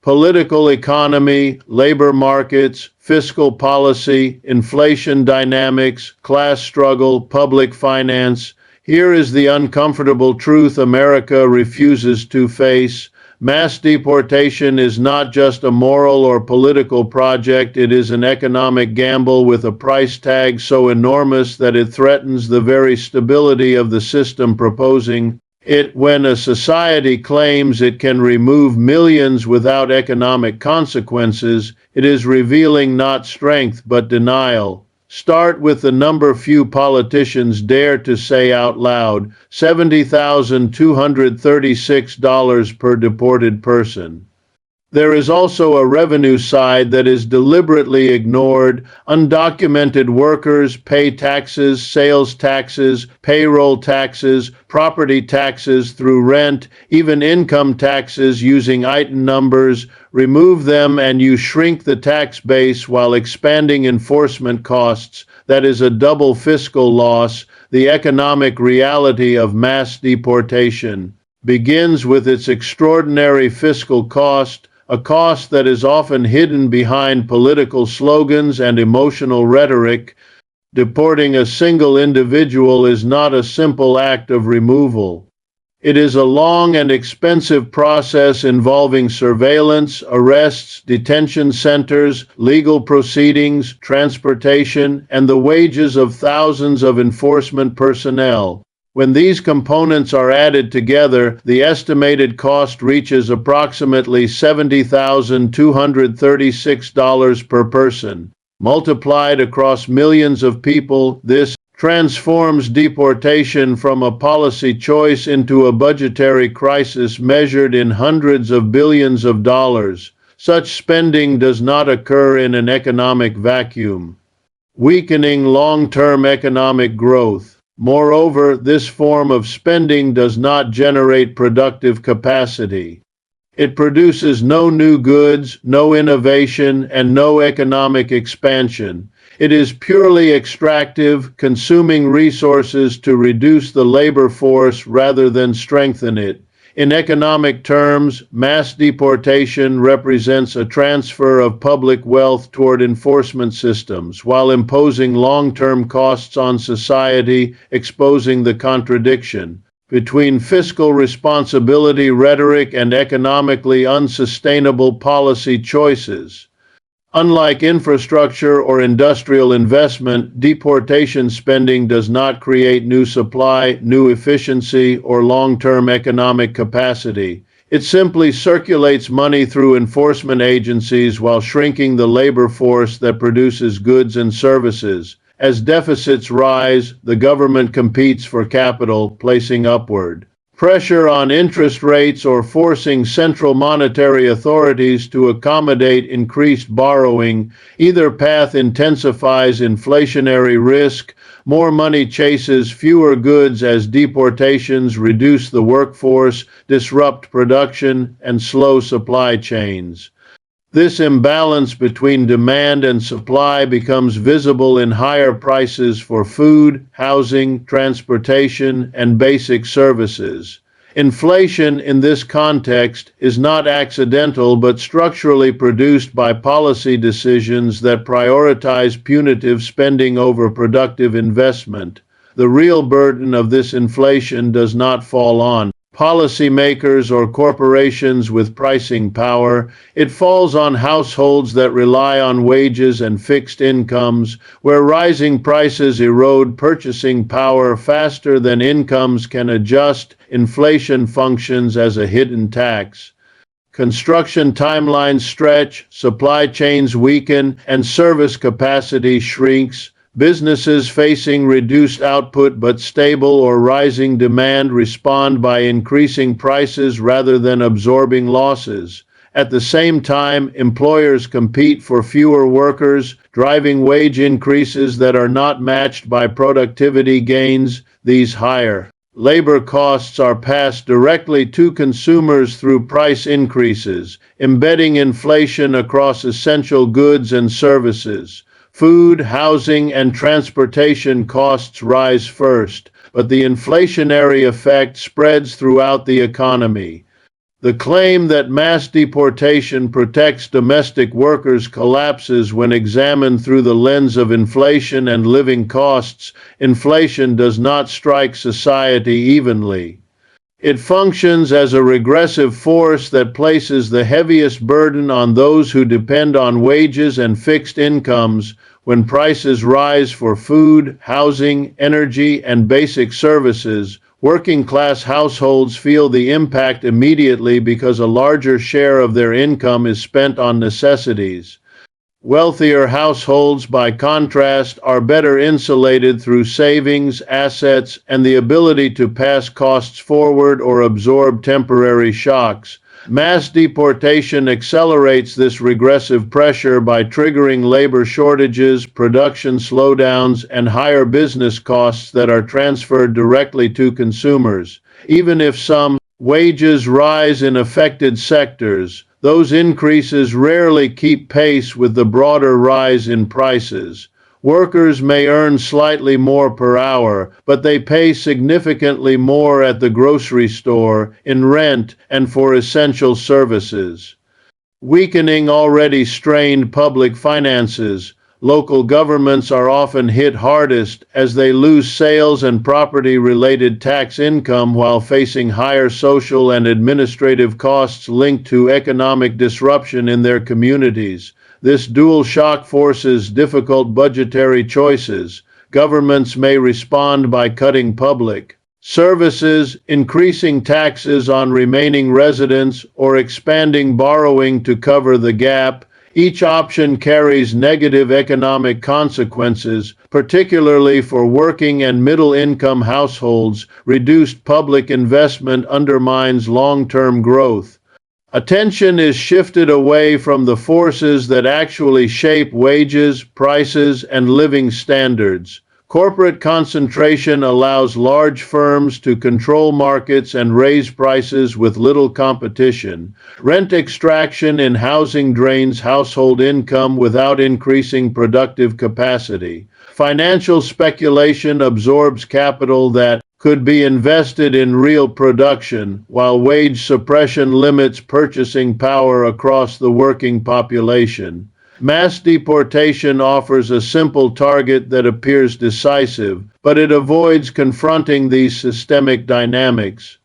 Political economy, labor markets, fiscal policy, inflation dynamics, class struggle, public finance. Here is the uncomfortable truth America refuses to face. Mass deportation is not just a moral or political project, it is an economic gamble with a price tag so enormous that it threatens the very stability of the system proposing it. When a society claims it can remove millions without economic consequences, it is revealing not strength but denial. Start with the number few politicians dare to say out loud: $70,236 per deported person. There is also a revenue side that is deliberately ignored. Undocumented workers pay taxes, sales taxes, payroll taxes, property taxes through rent, even income taxes using item numbers. Remove them and you shrink the tax base while expanding enforcement costs. That is a double fiscal loss. The economic reality of mass deportation begins with its extraordinary fiscal cost, a cost that is often hidden behind political slogans and emotional rhetoric. Deporting a single individual is not a simple act of removal. It is a long and expensive process involving surveillance, arrests, detention centers, legal proceedings, transportation, and the wages of thousands of enforcement personnel. When these components are added together, the estimated cost reaches approximately $70,236 per person. Multiplied across millions of people, this transforms deportation from a policy choice into a budgetary crisis measured in hundreds of billions of dollars. Such spending does not occur in an economic vacuum, weakening long-term economic growth. Moreover, this form of spending does not generate productive capacity. It produces no new goods, no innovation, and no economic expansion. It is purely extractive, consuming resources to reduce the labor force rather than strengthen it. In economic terms, mass deportation represents a transfer of public wealth toward enforcement systems while imposing long-term costs on society, exposing the contradiction between fiscal responsibility rhetoric and economically unsustainable policy choices. Unlike infrastructure or industrial investment, deportation spending does not create new supply, new efficiency, or long-term economic capacity. It simply circulates money through enforcement agencies while shrinking the labor force that produces goods and services. As deficits rise, the government competes for capital, placing upward pressure on interest rates or forcing central monetary authorities to accommodate increased borrowing. Either path intensifies inflationary risk. More money chases fewer goods as deportations reduce the workforce, disrupt production, and slow supply chains. This imbalance between demand and supply becomes visible in higher prices for food, housing, transportation, and basic services. Inflation in this context is not accidental but structurally produced by policy decisions that prioritize punitive spending over productive investment. The real burden of this inflation does not fall on policymakers or corporations with pricing power. It falls on households that rely on wages and fixed incomes, where rising prices erode purchasing power faster than incomes can adjust. Inflation functions as a hidden tax. Construction timelines stretch, supply chains weaken, and service capacity shrinks. Businesses facing reduced output but stable or rising demand respond by increasing prices rather than absorbing losses. At the same time, employers compete for fewer workers, driving wage increases that are not matched by productivity gains. These higher labor costs are passed directly to consumers through price increases, embedding inflation across essential goods and services. Food, housing, and transportation costs rise first, but the inflationary effect spreads throughout the economy. The claim that mass deportation protects domestic workers collapses when examined through the lens of inflation and living costs. Inflation does not strike society evenly. It functions as a regressive force that places the heaviest burden on those who depend on wages and fixed incomes. When prices rise for food, housing, energy, and basic services, working-class households feel the impact immediately because a larger share of their income is spent on necessities. Wealthier households, by contrast, are better insulated through savings, assets, and the ability to pass costs forward or absorb temporary shocks. Mass deportation accelerates this regressive pressure by triggering labor shortages, production slowdowns, and higher business costs that are transferred directly to consumers. Even if some wages rise in affected sectors, those increases rarely keep pace with the broader rise in prices. Workers may earn slightly more per hour, but they pay significantly more at the grocery store, in rent, and for essential services. Weakening already strained public finances, local governments are often hit hardest as they lose sales and property-related tax income while facing higher social and administrative costs linked to economic disruption in their communities. This dual shock forces difficult budgetary choices. Governments may respond by cutting public services, increasing taxes on remaining residents, or expanding borrowing to cover the gap. Each option carries negative economic consequences, particularly for working and middle-income households. Reduced public investment undermines long-term growth. Attention is shifted away from the forces that actually shape wages, prices, and living standards. Corporate concentration allows large firms to control markets and raise prices with little competition. Rent extraction in housing drains household income without increasing productive capacity. Financial speculation absorbs capital that could be invested in real production, while wage suppression limits purchasing power across the working population. Mass deportation offers a simple target that appears decisive, but it avoids confronting these systemic dynamics.